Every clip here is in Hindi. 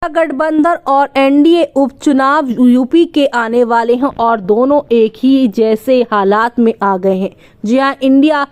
गठबंधन और एनडीए उपचुनाव यूपी के आने वाले हैं और दोनों एक ही जैसे हालात में आ गए हैं। जी हां, इंडिया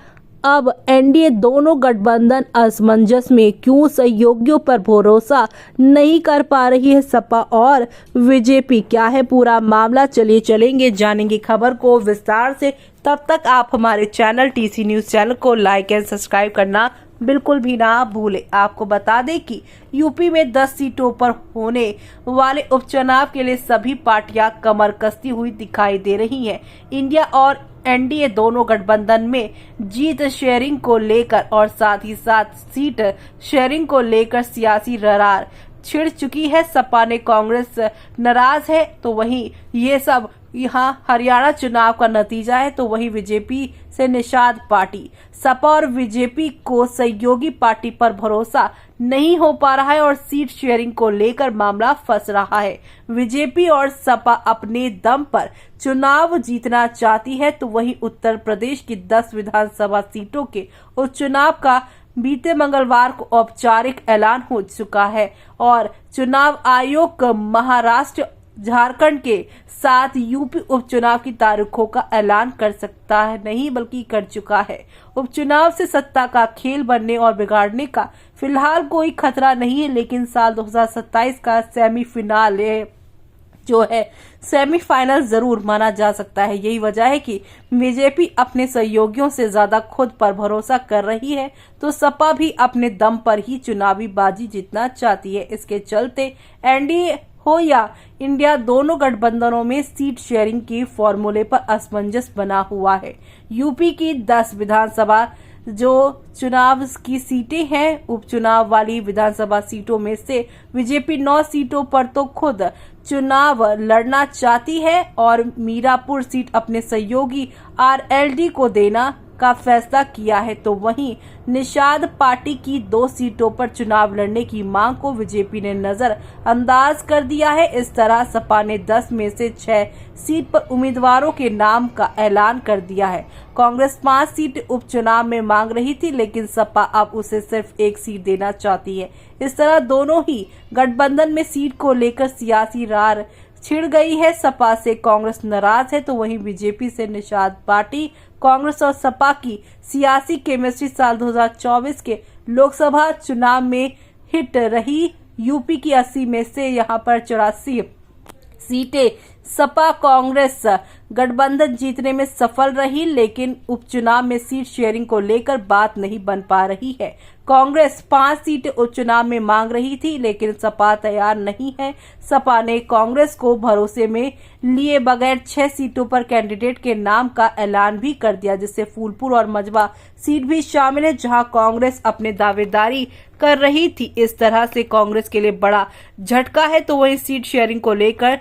अब एनडीए दोनों गठबंधन असमंजस में क्यों, सहयोगियों पर भरोसा नहीं कर पा रही है सपा और बीजेपी, क्या है पूरा मामला, चलिए चलेंगे जानेंगे खबर को विस्तार से। तब तक आप हमारे चैनल टीसी न्यूज चैनल को लाइक एंड सब्सक्राइब करना बिल्कुल भी ना भूलें। आपको बता दें कि यूपी में 10 सीटों पर होने वाले उपचुनाव के लिए सभी पार्टियां कमर कसती हुई दिखाई दे रही हैं। इंडिया और एनडीए दोनों गठबंधन में जीत शेयरिंग को लेकर और साथ ही साथ सीट शेयरिंग को लेकर सियासी दरार छिड़ चुकी है। सपा ने कांग्रेस नाराज है तो वहीं ये सब यहाँ हरियाणा चुनाव का नतीजा है, तो वहीं बीजेपी से निषाद पार्टी। सपा और बीजेपी को सहयोगी पार्टी पर भरोसा नहीं हो पा रहा है और सीट शेयरिंग को लेकर मामला फंस रहा है। बीजेपी और सपा अपने दम पर चुनाव जीतना चाहती है, तो वहीं उत्तर प्रदेश की 10 विधानसभा सीटों के उपचुनाव का बीते मंगलवार को औपचारिक ऐलान हो चुका है और चुनाव आयोग महाराष्ट्र, झारखंड के साथ यूपी उपचुनाव की तारीखों का ऐलान कर सकता है, नहीं बल्कि कर चुका है। उपचुनाव से सत्ता का खेल बनने और बिगाड़ने का फिलहाल कोई खतरा नहीं है, लेकिन साल 2027 का सेमीफाइनल जरूर माना जा सकता है। यही वजह है कि बीजेपी अपने सहयोगियों से ज्यादा खुद पर भरोसा कर रही है, तो सपा भी अपने दम पर ही चुनावी बाजी जीतना चाहती है। इसके चलते एनडीए हो या इंडिया, दोनों गठबंधनों में सीट शेयरिंग के फॉर्मूले पर असमंजस बना हुआ है। यूपी की 10 विधानसभा जो चुनाव की सीटें हैं, उपचुनाव वाली विधानसभा सीटों में से बीजेपी 9 सीटों पर तो खुद चुनाव लड़ना चाहती है और मीरापुर सीट अपने सहयोगी आरएलडी को देना का फैसला किया है, तो वहीं निषाद पार्टी की 2 सीटों पर चुनाव लड़ने की मांग को बीजेपी ने नजरअंदाज कर दिया है। इस तरह सपा ने 10 में से 6 सीट पर उम्मीदवारों के नाम का ऐलान कर दिया है। कांग्रेस 5 सीट उपचुनाव में मांग रही थी, लेकिन सपा अब उसे सिर्फ 1 सीट देना चाहती है। इस तरह दोनों ही गठबंधन में सीट को लेकर सियासी रार छिड़ गई है। सपा से कांग्रेस नाराज है, तो वहीं बीजेपी से निषाद पार्टी। कांग्रेस और सपा की सियासी केमिस्ट्री साल 2024 के लोकसभा चुनाव में हिट रही। यूपी की 80 में से यहां पर 84 सीटें सपा कांग्रेस गठबंधन जीतने में सफल रही, लेकिन उपचुनाव में सीट शेयरिंग को लेकर बात नहीं बन पा रही है। कांग्रेस 5 सीटें उपचुनाव में मांग रही थी, लेकिन सपा तैयार नहीं है। सपा ने कांग्रेस को भरोसे में लिए बगैर 6 सीटों पर कैंडिडेट के नाम का ऐलान भी कर दिया, जिससे फूलपुर और मजबा सीट भी शामिल है, जहां कांग्रेस अपने दावेदारी कर रही थी। इस तरह से कांग्रेस के लिए बड़ा झटका है, तो वही सीट शेयरिंग को लेकर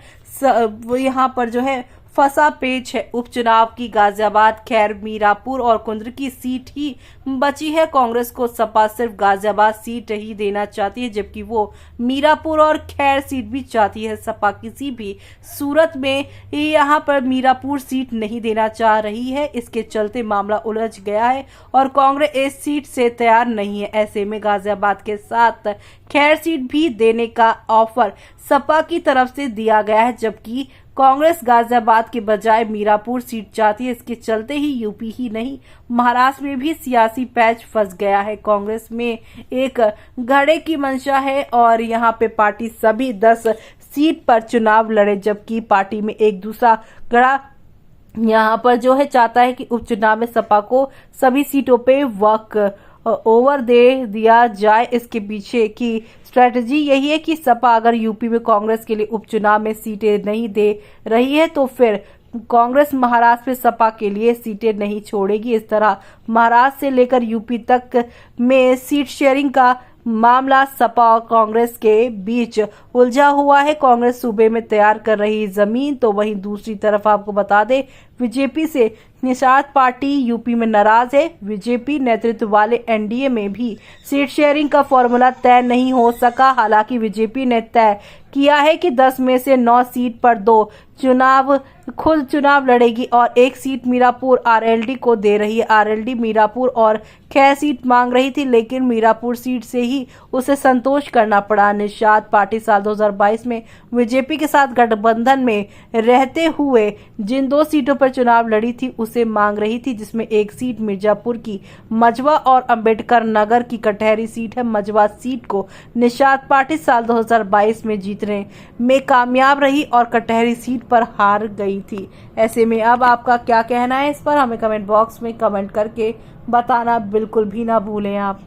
यहाँ पर जो है फंसा पेच है। उपचुनाव की गाजियाबाद, खैर, मीरापुर और कुंद्र की सीट ही बची है। कांग्रेस को सपा सिर्फ गाजियाबाद सीट ही देना चाहती है, जबकि वो मीरापुर और खैर सीट भी चाहती है। सपा किसी भी सूरत में यहाँ पर मीरापुर सीट नहीं देना चाह रही है। इसके चलते मामला उलझ गया है और कांग्रेस इस सीट से तैयार नहीं है। ऐसे में गाजियाबाद के साथ खैर सीट भी देने का ऑफर सपा की तरफ से दिया गया है, जबकि कांग्रेस गाजियाबाद के बजाय मीरापुर सीट चाहती है। इसके चलते ही यूपी ही नहीं, महाराष्ट्र में भी सियासी पैच फंस गया है। कांग्रेस में एक घड़े की मंशा है और यहाँ पे पार्टी सभी 10 सीट पर चुनाव लड़े, जबकि पार्टी में एक दूसरा गड़ा यहाँ पर जो है चाहता है कि उपचुनाव में सपा को सभी सीटों पे वॉक ओवर दे दिया जाए। इसके पीछे की स्ट्रेटजी यही है कि सपा अगर यूपी में कांग्रेस के लिए उपचुनाव में सीटें नहीं दे रही है, तो फिर कांग्रेस महाराष्ट्र में सपा के लिए सीटें नहीं छोड़ेगी। इस तरह महाराष्ट्र से लेकर यूपी तक में सीट शेयरिंग का मामला सपा और कांग्रेस के बीच उलझा हुआ है। कांग्रेस सूबे में तैयार कर रही जमीन, तो वहीं दूसरी तरफ आपको बता दें बीजेपी से निषाद पार्टी यूपी में नाराज है। बीजेपी नेतृत्व वाले एनडीए में भी सीट शेयरिंग का फॉर्मूला तय नहीं हो सका। हालांकि बीजेपी ने तय किया है कि 10 में से 9 सीट पर खुद चुनाव लड़ेगी और 1 सीट मीरापुर आरएलडी को दे रही है। आरएलडी मीरापुर और 6 सीट मांग रही थी, लेकिन मीरापुर सीट से ही उसे संतोष करना पड़ा। निषाद पार्टी साल 2022 में बीजेपी के साथ गठबंधन में रहते हुए जिन 2 सीटों पर चुनाव लड़ी थी उसे मांग रही थी, जिसमें 1 सीट मिर्जापुर की मझवा और अंबेडकर नगर की कटहरी सीट है। मझवा सीट को निषाद पार्टी साल 2022 में जीतने में कामयाब रही और कटहरी सीट पर हार गई थी। ऐसे में अब आपका क्या कहना है इस पर हमें कमेंट बॉक्स में कमेंट करके बताना बिल्कुल भी ना भूलें आप।